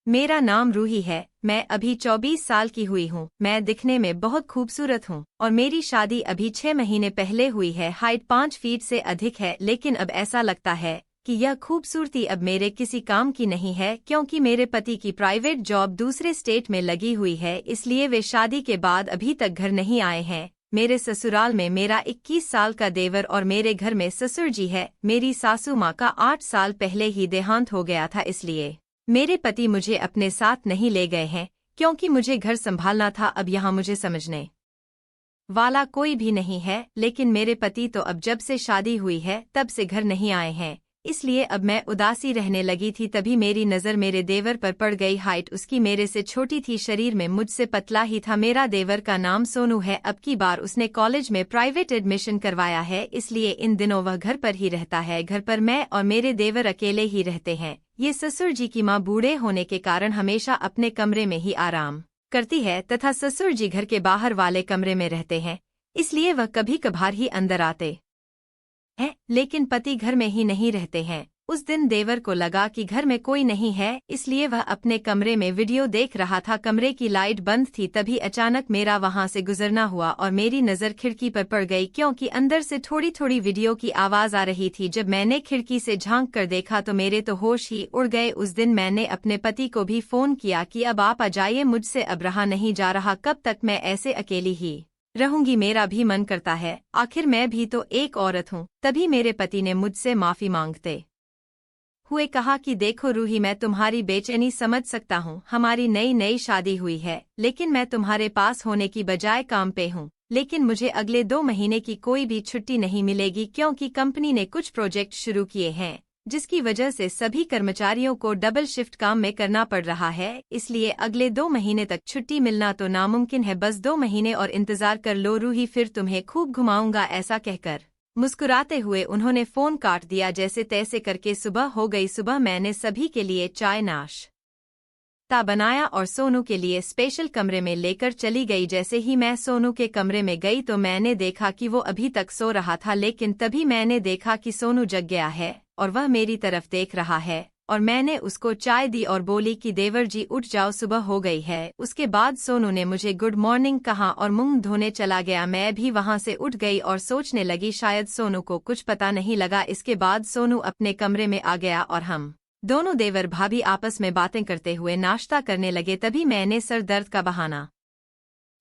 मेरा नाम रूही है। मैं अभी 24 साल की हुई हूँ। मैं दिखने में बहुत खूबसूरत हूँ और मेरी शादी अभी 6 महीने पहले हुई है। हाइट 5 फीट से अधिक है, लेकिन अब ऐसा लगता है कि यह खूबसूरती अब मेरे किसी काम की नहीं है, क्योंकि मेरे पति की प्राइवेट जॉब दूसरे स्टेट में लगी हुई है, इसलिए वे शादी के बाद अभी तक घर नहीं आए हैं। मेरे ससुराल में मेरा 21 साल का देवर और मेरे घर में ससुर जी है। मेरी सासू माँ का 8 साल पहले ही देहांत हो गया था, इसलिए मेरे पति मुझे अपने साथ नहीं ले गए हैं, क्योंकि मुझे घर संभालना था। अब यहाँ मुझे समझने वाला कोई भी नहीं है, लेकिन मेरे पति तो अब जब से शादी हुई है तब से घर नहीं आए हैं, इसलिए अब मैं उदासी रहने लगी थी। तभी मेरी नज़र मेरे देवर पर पड़ गई। हाइट उसकी मेरे से छोटी थी, शरीर में मुझसे पतला ही था। मेरा देवर का नाम सोनू है। अब की बार उसने कॉलेज में प्राइवेट एडमिशन करवाया है, इसलिए इन दिनों वह घर पर ही रहता है। घर पर मैं और मेरे देवर अकेले ही रहते हैं। ये ससुर जी की माँ बूढ़े होने के कारण हमेशा अपने कमरे में ही आराम करती है तथा ससुर जी घर के बाहर वाले कमरे में रहते हैं, इसलिए वह कभी कभार ही अंदर आते हैं, लेकिन पति घर में ही नहीं रहते हैं। उस दिन देवर को लगा कि घर में कोई नहीं है, इसलिए वह अपने कमरे में वीडियो देख रहा था। कमरे की लाइट बंद थी। तभी अचानक मेरा वहां से गुजरना हुआ और मेरी नज़र खिड़की पर पड़ गई, क्योंकि अंदर से थोड़ी थोड़ी वीडियो की आवाज़ आ रही थी। जब मैंने खिड़की से झांक कर देखा तो मेरे तो होश ही उड़ गए। उस दिन मैंने अपने पति को भी फ़ोन किया कि अब आप आ जाइए, मुझसे अब रहा नहीं जा रहा। कब तक मैं ऐसे अकेली ही रहूंगी? मेरा भी मन करता है, आखिर मैं भी तो एक औरत हूँ। तभी मेरे पति ने मुझसे माफ़ी मांगते हुए कहा कि देखो रूही, मैं तुम्हारी बेचैनी समझ सकता हूँ। हमारी नई नई शादी हुई है, लेकिन मैं तुम्हारे पास होने की बजाय काम पे हूँ। लेकिन मुझे अगले 2 महीने की कोई भी छुट्टी नहीं मिलेगी, क्योंकि कंपनी ने कुछ प्रोजेक्ट शुरू किए हैं, जिसकी वजह से सभी कर्मचारियों को डबल शिफ्ट काम में करना पड़ रहा है। इसलिए अगले 2 महीने तक छुट्टी मिलना तो नामुमकिन है। बस 2 महीने और इंतजार कर लो रूही, फिर तुम्हें खूब घुमाऊंगा। ऐसा कहकर मुस्कुराते हुए उन्होंने फ़ोन काट दिया। जैसे तैसे करके सुबह हो गई। सुबह मैंने सभी के लिए चाय नाश्ता बनाया और सोनू के लिए स्पेशल कमरे में लेकर चली गई। जैसे ही मैं सोनू के कमरे में गई तो मैंने देखा कि वो अभी तक सो रहा था, लेकिन तभी मैंने देखा कि सोनू जग गया है और वह मेरी तरफ देख रहा है। और मैंने उसको चाय दी और बोली कि देवर जी उठ जाओ, सुबह हो गई है। उसके बाद सोनू ने मुझे गुड मॉर्निंग कहा और मुंह धोने चला गया। मैं भी वहां से उठ गई और सोचने लगी शायद सोनू को कुछ पता नहीं लगा। इसके बाद सोनू अपने कमरे में आ गया और हम दोनों देवर भाभी आपस में बातें करते हुए नाश्ता करने लगे। तभी मैंने सर दर्द का बहाना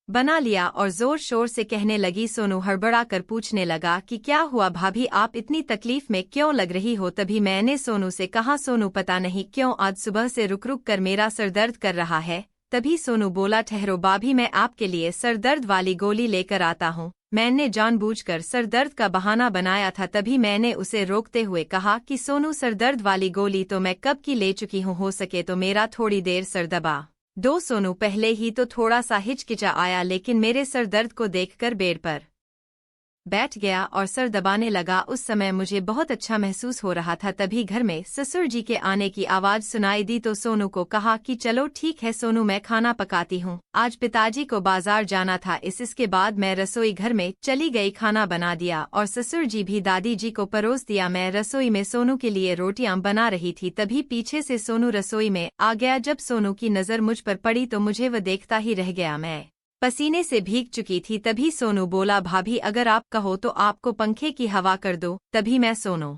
बना लिया और जोर शोर से कहने लगी। सोनू हड़बड़ा कर पूछने लगा कि क्या हुआ भाभी, आप इतनी तकलीफ में क्यों लग रही हो? तभी मैंने सोनू से कहा सोनू पता नहीं क्यों आज सुबह से रुक रुक कर मेरा सर दर्द कर रहा है। तभी सोनू बोला ठहरो भाभी, मैं आपके लिए सर दर्द वाली गोली लेकर आता हूँ। मैंने जानबूझकर सर दर्द का बहाना बनाया था। तभी मैंने उसे रोकते हुए कहा कि सोनू सर दर्द वाली गोली तो मैं कब की ले चुकी हूँ, हो सके तो मेरा थोड़ी देर सर दबा दो। सोनू पहले ही तो थोड़ा सा हिचकिचा आया, लेकिन मेरे सर दर्द को देखकर बेड पर बैठ गया और सर दबाने लगा। उस समय मुझे बहुत अच्छा महसूस हो रहा था। तभी घर में ससुर जी के आने की आवाज़ सुनाई दी तो सोनू को कहा कि चलो ठीक है सोनू, मैं खाना पकाती हूँ। आज पिताजी को बाजार जाना था। इसके बाद मैं रसोई घर में चली गई, खाना बना दिया और ससुर जी भी दादी जी को परोस दिया। मैं रसोई में सोनू के लिए रोटियां बना रही थी। तभी पीछे से सोनू रसोई में आ गया। जब सोनू की नज़र मुझ पर पड़ी तो मुझे वह देखता ही रह गया। मैं पसीने से भीग चुकी थी। तभी सोनू बोला भाभी, अगर आप कहो तो आपको पंखे की हवा कर दो। तभी मैं सोनू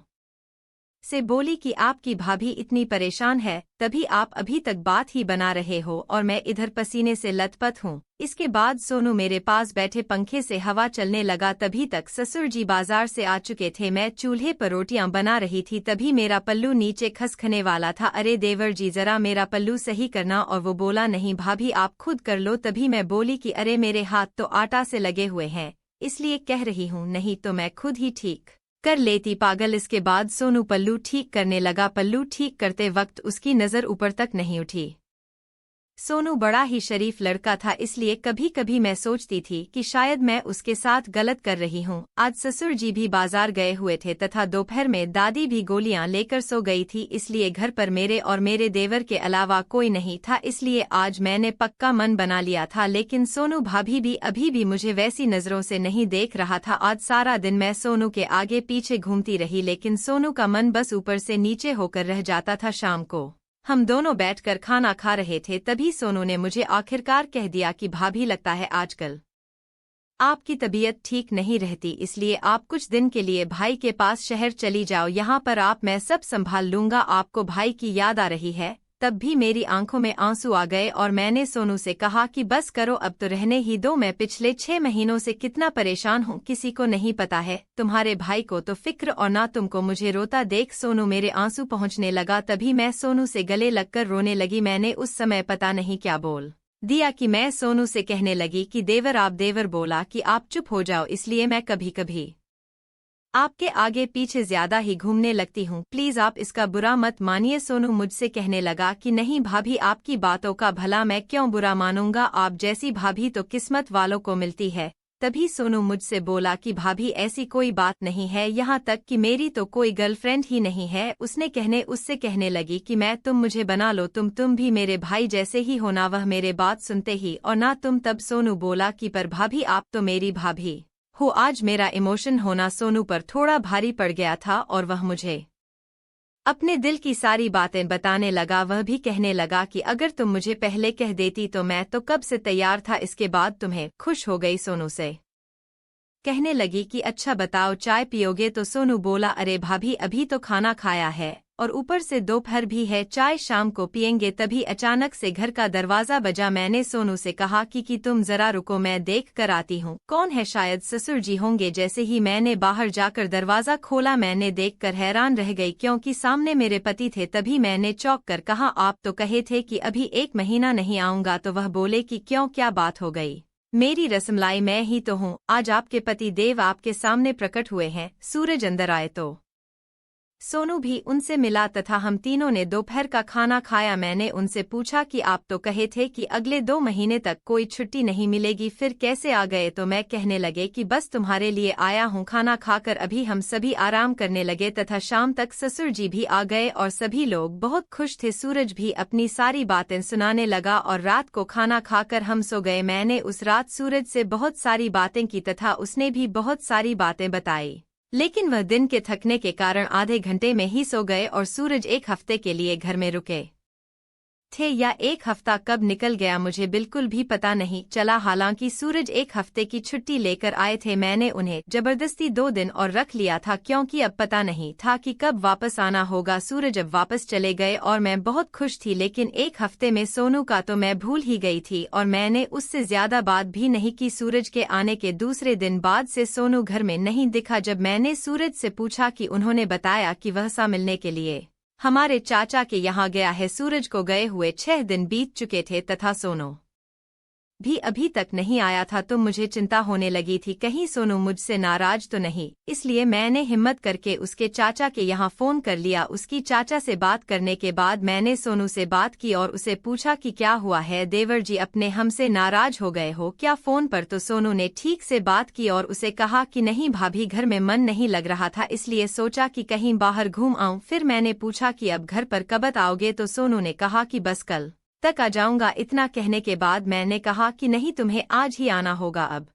से बोली कि आपकी भाभी इतनी परेशान है, तभी आप अभी तक बात ही बना रहे हो और मैं इधर पसीने से लथपथ हूँ। इसके बाद सोनू मेरे पास बैठे पंखे से हवा चलने लगा। तभी तक ससुर जी बाजार से आ चुके थे। मैं चूल्हे पर रोटियां बना रही थी। तभी मेरा पल्लू नीचे खसखने वाला था। अरे देवर जी, जरा मेरा पल्लू सही करना। और वो बोला नहीं भाभी, आप खुद कर लो। तभी मैं बोली कि अरे मेरे हाथ तो आटा से लगे हुए हैं, इसलिए कह रही हूँ, नहीं तो मैं खुद ही ठीक कर लेती पागल। इसके बाद सोनू पल्लू ठीक करने लगा। पल्लू ठीक करते वक्त उसकी नज़र ऊपर तक नहीं उठी। सोनू बड़ा ही शरीफ लड़का था, इसलिए कभी कभी मैं सोचती थी कि शायद मैं उसके साथ गलत कर रही हूँ। आज ससुर जी भी बाजार गए हुए थे तथा दोपहर में दादी भी गोलियां लेकर सो गई थी, इसलिए घर पर मेरे और मेरे देवर के अलावा कोई नहीं था। इसलिए आज मैंने पक्का मन बना लिया था, लेकिन सोनू भाभी भी अभी भी मुझे वैसी नज़रों से नहीं देख रहा था। आज सारा दिन मैं सोनू के आगे पीछे घूमती रही, लेकिन सोनू का मन बस ऊपर से नीचे होकर रह जाता था। शाम को हम दोनों बैठकर खाना खा रहे थे, तभी सोनू ने मुझे आखिरकार कह दिया कि भाभी, लगता है आजकल आपकी तबीयत ठीक नहीं रहती, इसलिए आप कुछ दिन के लिए भाई के पास शहर चली जाओ, यहाँ पर आप मैं सब संभाल लूंगा। आपको भाई की याद आ रही है? तब भी मेरी आंखों में आंसू आ गए और मैंने सोनू से कहा कि बस करो, अब तो रहने ही दो। मैं पिछले 6 महीनों से कितना परेशान हूँ, किसी को नहीं पता है, तुम्हारे भाई को तो फिक्र और ना तुमको। मुझे रोता देख सोनू मेरे आंसू पहुँचने लगा, तभी मैं सोनू से गले लगकर रोने लगी। मैंने उस समय पता नहीं क्या बोल दिया कि मैं सोनू से कहने लगी कि देवर आप। देवर बोला कि आप चुप हो जाओ, इसलिए मैं कभी कभी आपके आगे पीछे ज्यादा ही घूमने लगती हूँ, प्लीज आप इसका बुरा मत मानिए। सोनू मुझसे कहने लगा कि नहीं भाभी, आपकी बातों का भला मैं क्यों बुरा मानूंगा, आप जैसी भाभी तो किस्मत वालों को मिलती है। तभी सोनू मुझसे बोला कि भाभी ऐसी कोई बात नहीं है, यहाँ तक कि मेरी तो कोई गर्लफ्रेंड ही नहीं है। उससे कहने लगी कि मैं तुम मुझे बना लो, तुम भी मेरे भाई जैसे ही हो ना। वह मेरे बात सुनते ही और ना तुम। तब सोनू बोला कि पर भाभी आप तो मेरी भाभी हो। आज मेरा इमोशन होना सोनू पर थोड़ा भारी पड़ गया था और वह मुझे अपने दिल की सारी बातें बताने लगा। वह भी कहने लगा कि अगर तुम मुझे पहले कह देती तो मैं तो कब से तैयार था। इसके बाद तुम्हें खुश हो गई? सोनू से कहने लगी कि अच्छा बताओ, चाय पियोगे? तो सोनू बोला अरे भाभी, अभी तो खाना खाया है और ऊपर से दोपहर भी है, चाय शाम को पियेंगे। तभी अचानक से घर का दरवाजा बजा। मैंने सोनू से कहा कि तुम जरा रुको, मैं देख कर आती हूँ। कौन है? शायद ससुर जी होंगे। जैसे ही मैंने बाहर जाकर दरवाजा खोला, मैंने देखकर हैरान रह गई क्योंकि सामने मेरे पति थे। तभी मैंने चौंक कर कहा आप तो कहे थे कि अभी 1 महीना नहीं आऊंगा। तो वह बोले कि क्यों, क्या बात हो गई? मेरी रसमलाई, मैं ही तो हूँ। आज आपके पति देव आपके सामने प्रकट हुए हैं। सूरज अंदर आए तो सोनू भी उनसे मिला तथा हम तीनों ने दोपहर का खाना खाया। मैंने उनसे पूछा कि आप तो कहे थे कि अगले 2 महीने तक कोई छुट्टी नहीं मिलेगी, फिर कैसे आ गए? तो मैं कहने लगे कि बस तुम्हारे लिए आया हूँ। खाना खाकर अभी हम सभी आराम करने लगे तथा शाम तक ससुर जी भी आ गए और सभी लोग बहुत खुश थे। सूरज भी अपनी सारी बातें सुनाने लगा और रात को खाना खाकर हम सो गए। मैंने उस रात सूरज से बहुत सारी बातें की तथा उसने भी बहुत सारी बातें बताई, लेकिन वह दिन के थकने के कारण आधे घंटे में ही सो गए और सूरज 1 हफ्ते के लिए घर में रुके थे। या 1 हफ्ता कब निकल गया मुझे बिल्कुल भी पता नहीं चला। हालांकि सूरज 1 हफ्ते की छुट्टी लेकर आए थे। मैंने उन्हें जबरदस्ती 2 दिन और रख लिया था क्योंकि अब पता नहीं था कि कब वापस आना होगा। सूरज अब वापस चले गए और मैं बहुत खुश थी, लेकिन 1 हफ्ते में सोनू का तो मैं भूल ही गई थी और मैंने उससे ज्यादा बात भी नहीं की। सूरज के आने के दूसरे दिन बाद से सोनू घर में नहीं दिखा। जब मैंने सूरज से पूछा कि उन्होंने बताया कि वह सा मिलने के लिए हमारे चाचा के यहाँ गया है। सूरज को गए हुए 6 दिन बीत चुके थे तथा सोनू भी अभी तक नहीं आया था, तो मुझे चिंता होने लगी थी कहीं सोनू मुझसे नाराज तो नहीं। इसलिए मैंने हिम्मत करके उसके चाचा के यहाँ फोन कर लिया। उसकी चाचा से बात करने के बाद मैंने सोनू से बात की और उसे पूछा कि क्या हुआ है देवर जी, अपने हमसे नाराज हो गए हो क्या फोन पर? तो सोनू ने ठीक से बात की और उसे कहा कि नहीं भाभी, घर में मन नहीं लग रहा था, इसलिए सोचा कि कहीं बाहर घूम आऊं। फिर मैंने पूछा कि अब घर पर कब आओगे? तो सोनू ने कहा कि बस कल तक आ जाऊंगा। इतना कहने के बाद मैंने कहा कि नहीं, तुम्हें आज ही आना होगा, अब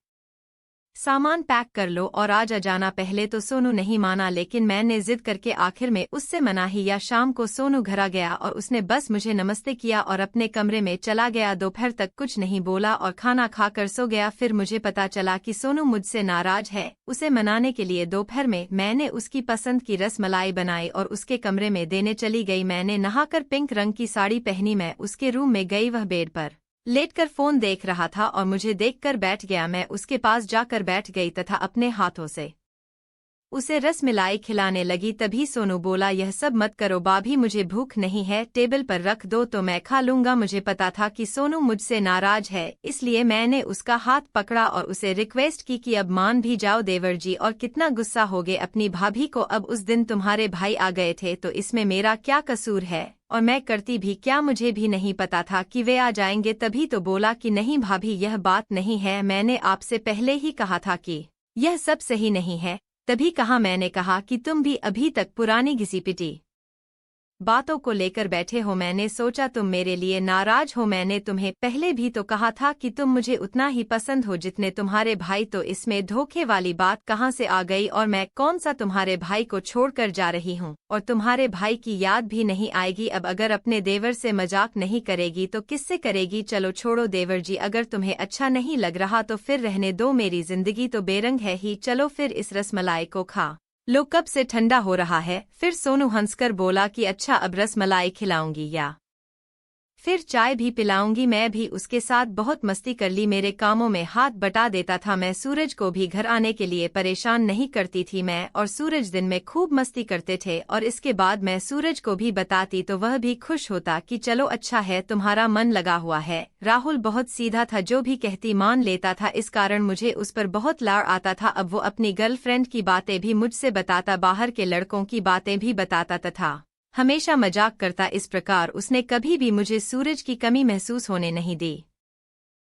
सामान पैक कर लो और आज आ जाना पहले। तो सोनू नहीं माना, लेकिन मैंने जिद करके आखिर में उससे मना ही या। शाम को सोनू घर आ गया और उसने बस मुझे नमस्ते किया और अपने कमरे में चला गया। दोपहर तक कुछ नहीं बोला और खाना खाकर सो गया। फिर मुझे पता चला कि सोनू मुझसे नाराज है। उसे मनाने के लिए दोपहर में मैंने उसकी पसंद की रसमलाई बनाई और उसके कमरे में देने चली गई। मैंने नहाकर पिंक रंग की साड़ी पहनी, मैं उसके रूम में गई। वह बेड पर लेटकर फोन देख रहा था और मुझे देखकर बैठ गया। मैं उसके पास जाकर बैठ गई तथा अपने हाथों से उसे रसमलाई खिलाने लगी। तभी सोनू बोला यह सब मत करो भाभी, मुझे भूख नहीं है, टेबल पर रख दो तो मैं खा लूंगा। मुझे पता था कि सोनू मुझसे नाराज है, इसलिए मैंने उसका हाथ पकड़ा और उसे रिक्वेस्ट की कि अब मान भी जाओ देवर जी, और कितना गुस्सा होगे अपनी भाभी को। अब उस दिन तुम्हारे भाई आ गए थे तो इसमें मेरा क्या कसूर है, और मैं करती भी क्या? मुझे भी नहीं पता था कि वे आ जाएंगे। तभी तो बोला कि नहीं भाभी, यह बात नहीं है, मैंने आपसे पहले ही कहा था कि यह सब सही नहीं है। तभी कहा, मैंने कहा कि तुम भी अभी तक पुरानी घिसी पिटी बातों को लेकर बैठे हो। मैंने सोचा तुम मेरे लिए नाराज हो। मैंने तुम्हें पहले भी तो कहा था कि तुम मुझे उतना ही पसंद हो जितने तुम्हारे भाई। तो इसमें धोखे वाली बात कहाँ से आ गई? और मैं कौन सा तुम्हारे भाई को छोड़कर जा रही हूँ? और तुम्हारे भाई की याद भी नहीं आएगी अब? अगर अपने देवर से मजाक नहीं करेगी तो किससे करेगी? चलो छोड़ो देवर जी, अगर तुम्हें अच्छा नहीं लग रहा तो फिर रहने दो। मेरी जिंदगी तो बेरंग है ही। चलो फिर इस रसमलाई को खा लो, कब से ठंडा हो रहा है। फिर सोनू हंसकर बोला कि अच्छा अब रसमलाई खिलाऊंगी या फिर चाय भी पिलाऊंगी। मैं भी उसके साथ बहुत मस्ती कर ली, मेरे कामों में हाथ बटा देता था। मैं सूरज को भी घर आने के लिए परेशान नहीं करती थी। मैं और सूरज दिन में खूब मस्ती करते थे और इसके बाद मैं सूरज को भी बताती तो वह भी खुश होता कि चलो अच्छा है तुम्हारा मन लगा हुआ है। राहुल बहुत सीधा था, जो भी कहती मान लेता था, इस कारण मुझे उस पर बहुत लाड़ आता था। अब वो अपनी गर्लफ्रेंड की बातें भी मुझसे बताता, बाहर के लड़कों की बातें भी बताता तथा हमेशा मजाक करता। इस प्रकार उसने कभी भी मुझे सूरज की कमी महसूस होने नहीं दी।